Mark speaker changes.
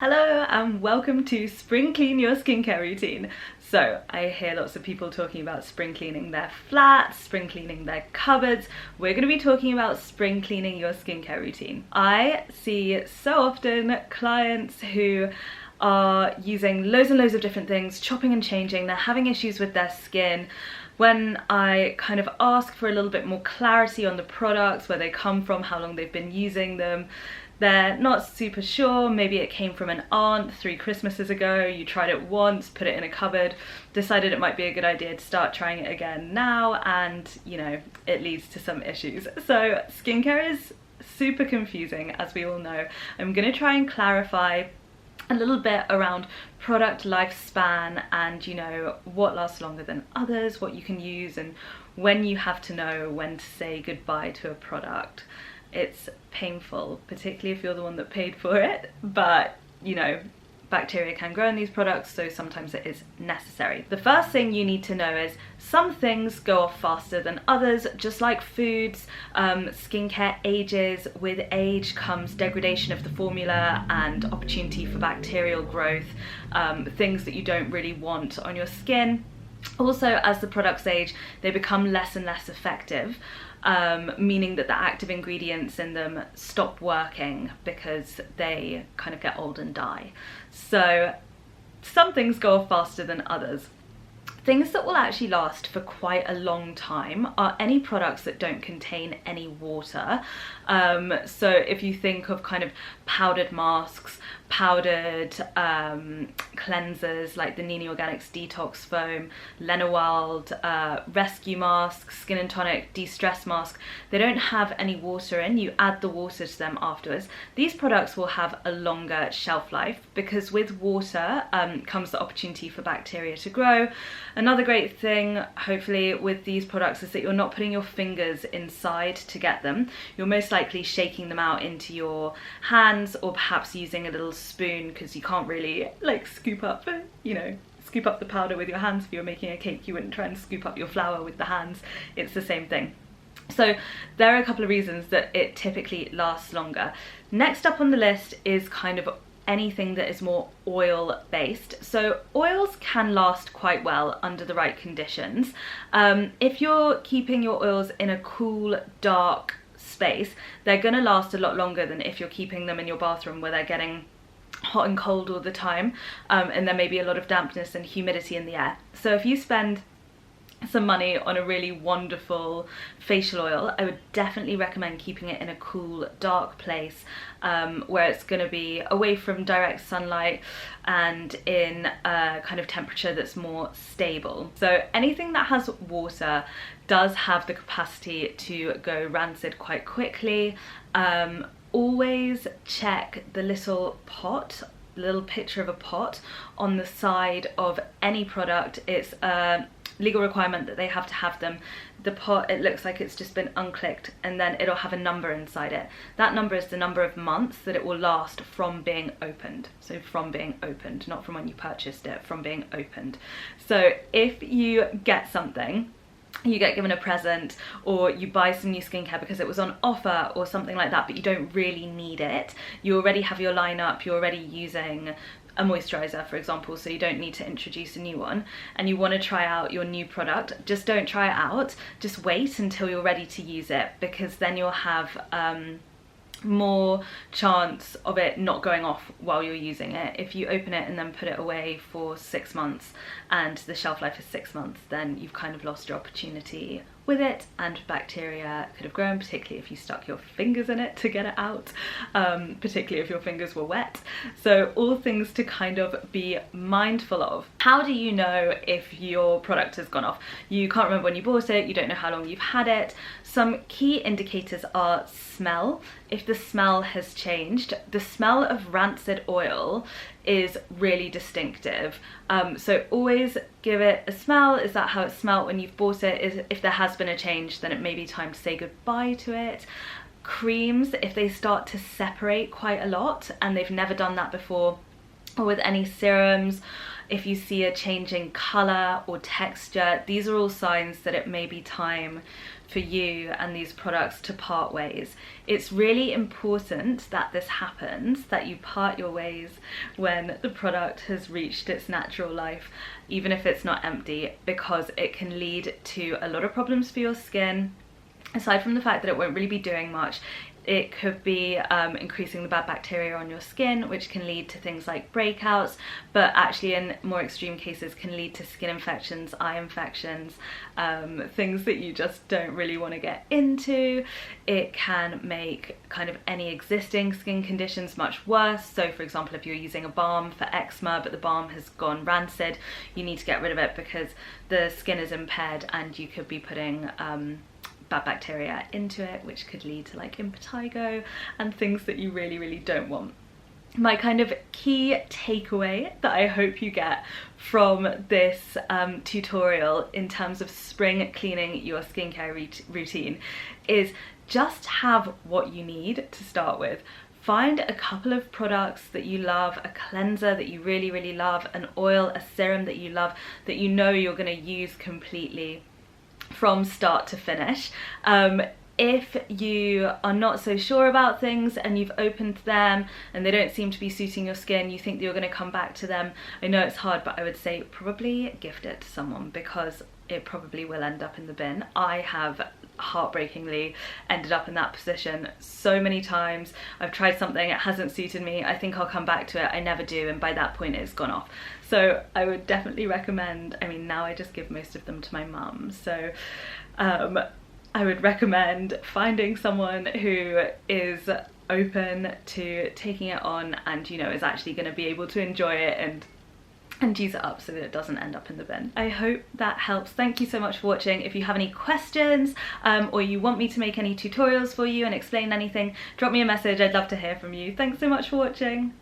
Speaker 1: Hello and welcome to Spring Clean Your Skincare Routine. So I hear lots of people talking about spring cleaning their flats, spring cleaning their cupboards. We're going to be talking about spring cleaning your skincare routine. I see so often clients who are using loads and loads of different things, chopping and changing, they're having issues with their skin. When I kind of ask for a little bit more clarity on the products, where they come from, how long they've been using them, they're not super sure. Maybe it came from an aunt 3 Christmases ago, you tried it once, put it in a cupboard, decided it might be a good idea to start trying it again now, and you know, it leads to some issues. So skincare is super confusing, as we all know. I'm gonna try and clarify a little bit around product lifespan and, you know, what lasts longer than others, what you can use, and when you have to know when to say goodbye to a product. It's painful, particularly if you're the one that paid for it, but you know, bacteria can grow in these products, so sometimes it is necessary. The first thing you need to know is some things go off faster than others, just like foods. Skincare ages. With age comes degradation of the formula and opportunity for bacterial growth, things that you don't really want on your skin. Also, as the products age, they become less and less effective, meaning that the active ingredients in them stop working because they kind of get old and die. So some things go off faster than others. Things that will actually last for quite a long time are any products that don't contain any water. So if you think of kind of powdered masks, powdered cleansers like the Nini Organics Detox Foam, Lenawald, Rescue Mask, Skin and Tonic De-Stress Mask, they don't have any water in. You add the water to them afterwards. These products will have a longer shelf life because with water comes the opportunity for bacteria to grow. Another great thing, hopefully, with these products is that you're not putting your fingers inside to get them. You're most likely shaking them out into your hands, or perhaps using a little spoon, because you can't really like scoop up, you know, scoop up the powder with your hands. If you're making a cake, you wouldn't try and scoop up your flour with the hands. It's the same thing. So there are a couple of reasons that it typically lasts longer. Next up on the list is kind of anything that is more oil based. So oils can last quite well under the right conditions. If you're keeping your oils in a cool, dark space, they're going to last a lot longer than if you're keeping them in your bathroom where they're getting hot and cold all the time, and there may be a lot of dampness and humidity in the air. So if you spend some money on a really wonderful facial oil, I would definitely recommend keeping it in a cool, dark place, where it's going to be away from direct sunlight and in a kind of temperature that's more stable. So anything that has water does have the capacity to go rancid quite quickly. Always check the little pot, little picture of a pot on the side of any product. It's a legal requirement that they have to have them. The pot, it looks like it's just been unclicked, and then it'll have a number inside it. That number is the number of months that it will last from being opened. So from being opened, not from when you purchased it, from being opened. So if you get something, you get given a present, or you buy some new skincare because it was on offer or something like that, but you don't really need it, you already have your lineup, you're already using a moisturizer, for example, so you don't need to introduce a new one, and you want to try out your new product, just don't try it out, just wait until you're ready to use it, because then you'll have more chance of it not going off while you're using it. If you open it and then put it away for 6 months and the shelf life is 6 months, then you've kind of lost your opportunity with it, and bacteria could have grown, particularly if you stuck your fingers in it to get it out, particularly if your fingers were wet. So all things to kind of be mindful of. How do you know if your product has gone off? You can't remember when you bought it, you don't know how long you've had it. Some key indicators are smell. If the smell has changed, the smell of rancid oil is really distinctive. So always give it a smell. Is that how it smelled when you've bought it? If there has been a change, then it may be time to say goodbye to it. Creams, if they start to separate quite a lot and they've never done that before, or with any serums, if you see a change in colour or texture, these are all signs that it may be time for you and these products to part ways. It's really important that this happens, that you part your ways when the product has reached its natural life, even if it's not empty, because it can lead to a lot of problems for your skin. Aside from the fact that it won't really be doing much, it could be increasing the bad bacteria on your skin, which can lead to things like breakouts, but actually in more extreme cases can lead to skin infections, eye infections, things that you just don't really want to get into. It can make kind of any existing skin conditions much worse. So for example, if you're using a balm for eczema but the balm has gone rancid, you need to get rid of it because the skin is impaired and you could be putting bad bacteria into it, which could lead to like impetigo and things that you really don't want. My kind of key takeaway that I hope you get from this tutorial in terms of spring cleaning your skincare routine is just have what you need to start with. Find a couple of products that you love, a cleanser that you really love, an oil, a serum that you love, that you know you're going to use completely from start to finish. If you are not so sure about things and you've opened them and they don't seem to be suiting your skin, you think that you're going to come back to them, I know it's hard, but I would say probably gift it to someone because it probably will end up in the bin. I have heartbreakingly ended up in that position so many times. I've tried something, it hasn't suited me, I think I'll come back to it, I never do, and by that point it's gone off. So I would definitely recommend, I mean now I just give most of them to my mum, so I would recommend finding someone who is open to taking it on and, you know, is actually going to be able to enjoy it and use it up so that it doesn't end up in the bin. I hope that helps. Thank you so much for watching. If you have any questions or you want me to make any tutorials for you and explain anything, drop me a message. I'd love to hear from you. Thanks so much for watching.